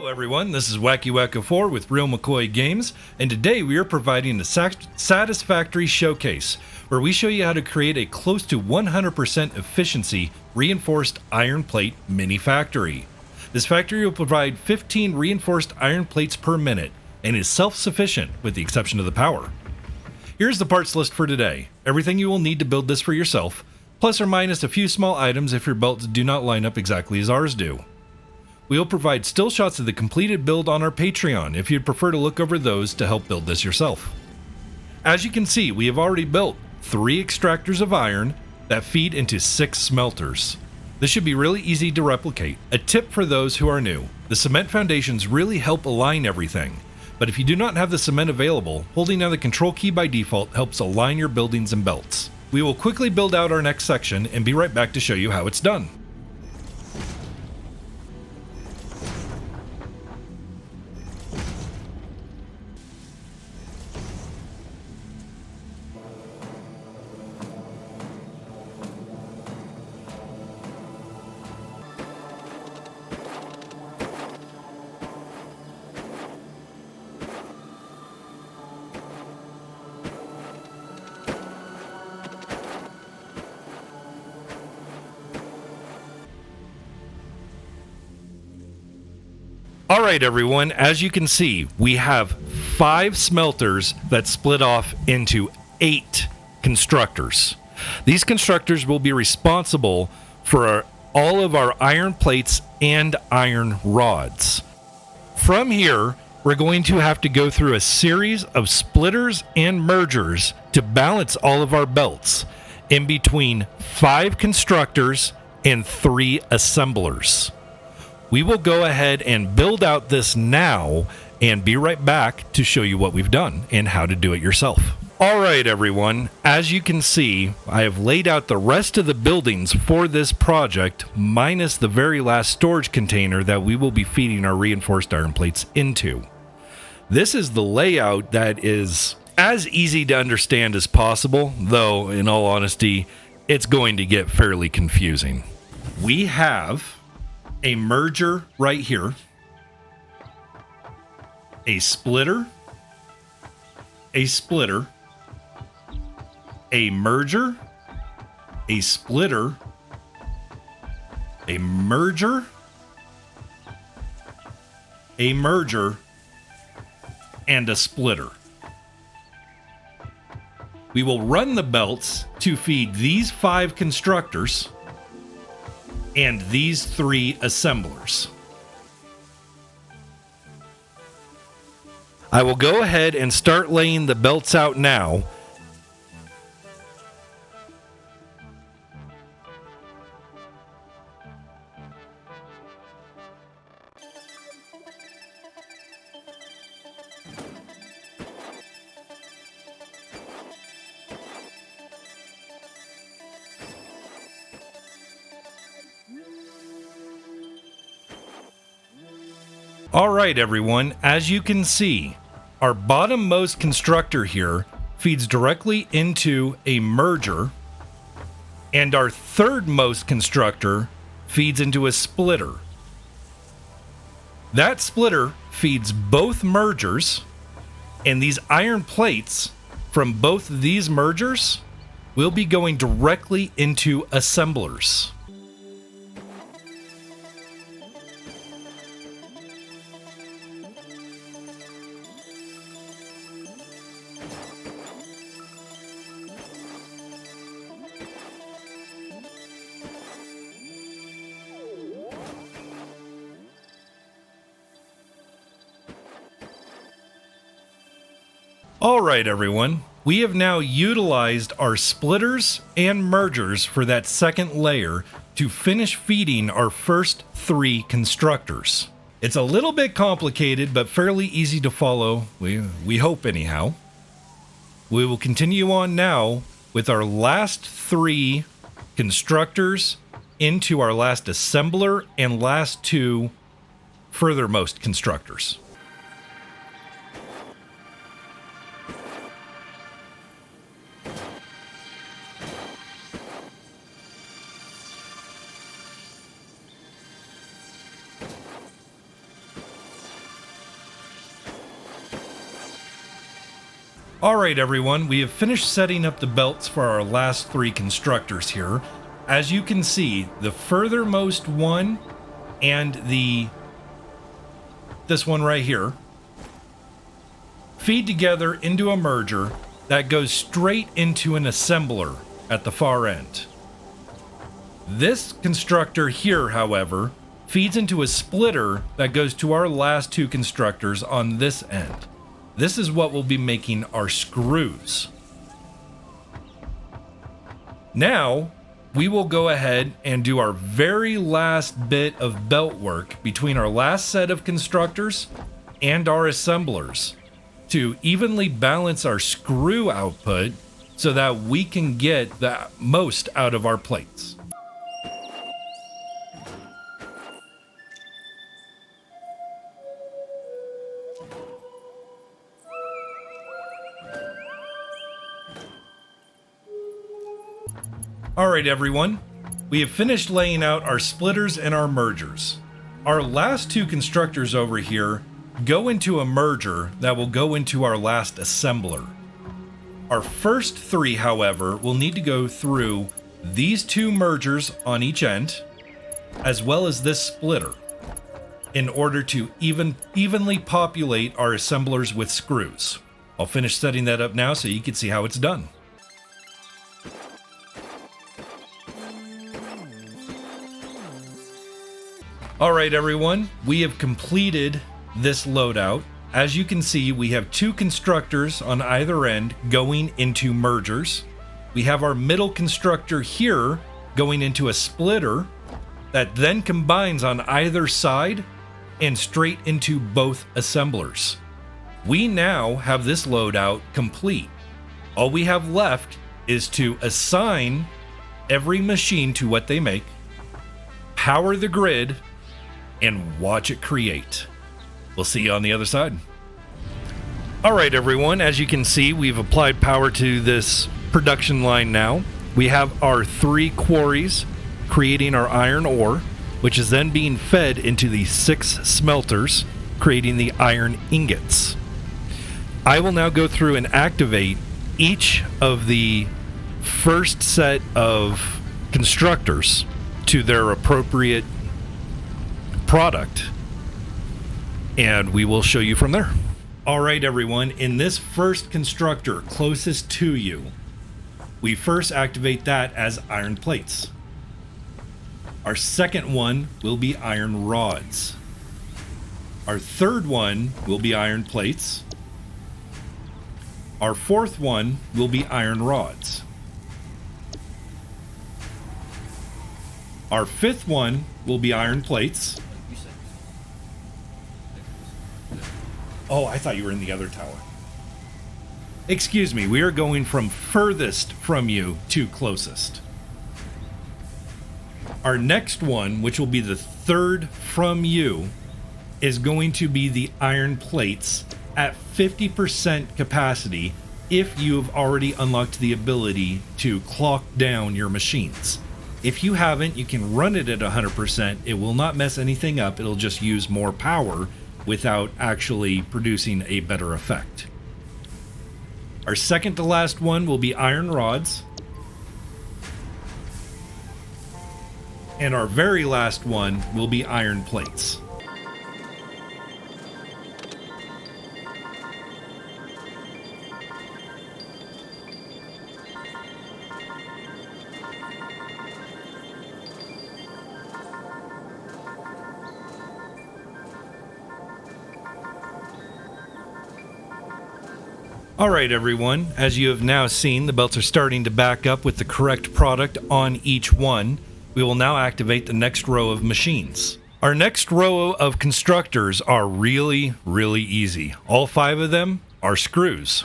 Hello everyone, this is Wacky Wacko 4 with Real McCoy Games, and today we are providing the Satisfactory Showcase, where we show you how to create a close to 100% efficiency reinforced iron plate mini factory. This factory will provide 15 reinforced iron plates per minute, and is self-sufficient with the exception of the power. Here's the parts list for today. Everything you will need to build this for yourself, plus or minus a few small items if your belts do not line up exactly as ours do. We will provide still shots of the completed build on our Patreon if you'd prefer to look over those to help build this yourself. As you can see, we have already built 3 extractors of iron that feed into 6 smelters. This should be really easy to replicate. A tip for those who are new: the cement foundations really help align everything, but if you do not have the cement available, holding down the control key by default helps align your buildings and belts. We will quickly build out our next section and be right back to show you how it's done. Alright everyone, as you can see, we have 5 smelters that split off into 8 constructors. These constructors will be responsible for all of our iron plates and iron rods. From here, we're going to have to go through a series of splitters and mergers to balance all of our belts in between 5 constructors and 3 assemblers. We will go ahead and build out this now and be right back to show you what we've done and how to do it yourself. Alright everyone, as you can see, I have laid out the rest of the buildings for this project minus the very last storage container that we will be feeding our reinforced iron plates into. This is the layout that is as easy to understand as possible, though in all honesty, it's going to get fairly confusing. We have a merger right here, a splitter, a splitter, a merger, a splitter, a merger, a merger, and a splitter. We will run the belts to feed these 5 constructors and these 3 assemblers. I will go ahead and start laying the belts out now. Alright everyone, as you can see, our bottommost constructor here feeds directly into a merger, and our thirdmost constructor feeds into a splitter. That splitter feeds both mergers, and these iron plates from both of these mergers will be going directly into assemblers. Alright everyone, we have now utilized our splitters and mergers for that second layer to finish feeding our first 3 constructors. It's a little bit complicated but fairly easy to follow, we hope anyhow. We will continue on now with our last 3 constructors into our last assembler and last 2 furthermost constructors. Alright everyone, we have finished setting up the belts for our last 3 constructors here. As you can see, the furthermost one and this one right here feed together into a merger that goes straight into an assembler at the far end. This constructor here, however, feeds into a splitter that goes to our last 2 constructors on this end. This is what will be making our screws. Now, we will go ahead and do our very last bit of belt work between our last set of constructors and our assemblers to evenly balance our screw output so that we can get the most out of our plates. Alright everyone, we have finished laying out our splitters and our mergers. Our last 2 constructors over here go into a merger that will go into our last assembler. Our first 3, however, will need to go through these 2 mergers on each end, as well as this splitter, in order to evenly populate our assemblers with screws. I'll finish setting that up now so you can see how it's done. Alright everyone, we have completed this loadout. As you can see, we have 2 constructors on either end going into mergers. We have our middle constructor here going into a splitter that then combines on either side and straight into both assemblers. We now have this loadout complete. All we have left is to assign every machine to what they make, power the grid, and watch it create. We'll see you on the other side. Alright everyone, as you can see, we've applied power to this production line now. We have our 3 quarries creating our iron ore, which is then being fed into the 6 smelters, creating the iron ingots. I will now go through and activate each of the first set of constructors to their appropriate product, and we will show you from there. Alright everyone, in this first constructor closest to you, we first activate that as iron plates. Our second one will be iron rods. Our third one will be iron plates. Our fourth one will be iron rods. Our fifth one will be iron plates. Oh, I thought you were in the other tower. Excuse me, we are going from furthest from you to closest. Our next one, which will be the third from you, is going to be the iron plates at 50% capacity if you have already unlocked the ability to clock down your machines. If you haven't, you can run it at 100%. It will not mess anything up. It'll just use more power without actually producing a better effect. Our second to last one will be iron rods. And our very last one will be iron plates. Alright everyone, as you have now seen, the belts are starting to back up with the correct product on each one. We will now activate the next row of machines. Our next row of constructors are really easy. All 5 of them are screws.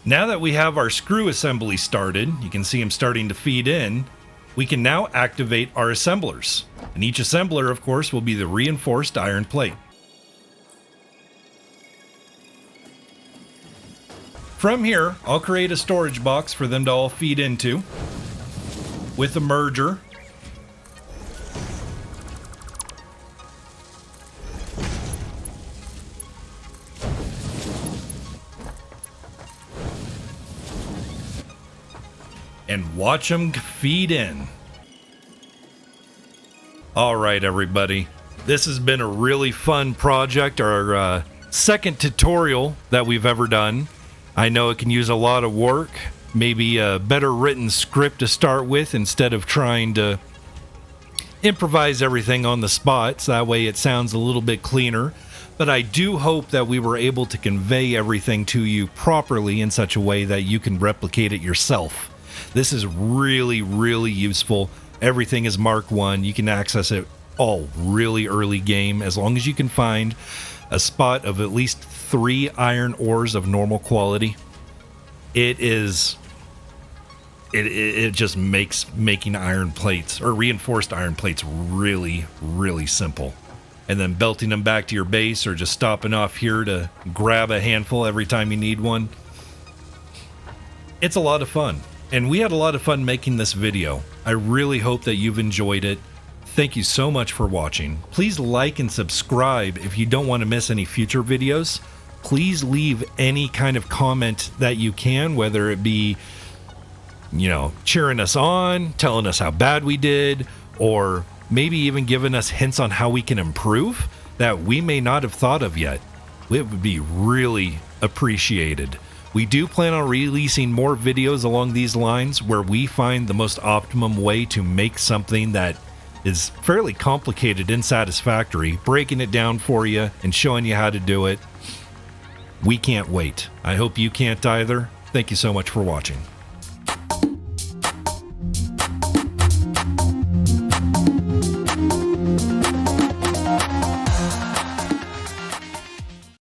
Now that we have our screw assembly started, you can see them starting to feed in, we can now activate our assemblers. And each assembler, of course, will be the reinforced iron plate. From here, I'll create a storage box for them to all feed into with a merger. and watch them feed in. All right, everybody. This has been a really fun project, our second tutorial that we've ever done. I know it can use a lot of work, maybe a better written script to start with instead of trying to improvise everything on the spot, so that way it sounds a little bit cleaner. But I do hope that we were able to convey everything to you properly in such a way that you can replicate it yourself. This is really, really useful. Everything is Mark 1. You can access it all really early game as long as you can find a spot of at least 3 iron ores of normal quality. It just makes making iron plates or reinforced iron plates really, really simple. And then belting them back to your base or just stopping off here to grab a handful every time you need one. It's a lot of fun. And we had a lot of fun making this video. I really hope that you've enjoyed it. Thank you so much for watching. Please like and subscribe if you don't want to miss any future videos. Please leave any kind of comment that you can, whether it be, cheering us on, telling us how bad we did, or maybe even giving us hints on how we can improve that we may not have thought of yet. It would be really appreciated. We do plan on releasing more videos along these lines where we find the most optimum way to make something that is fairly complicated in Satisfactory, breaking it down for you and showing you how to do it. We can't wait. I hope you can't either. Thank you so much for watching.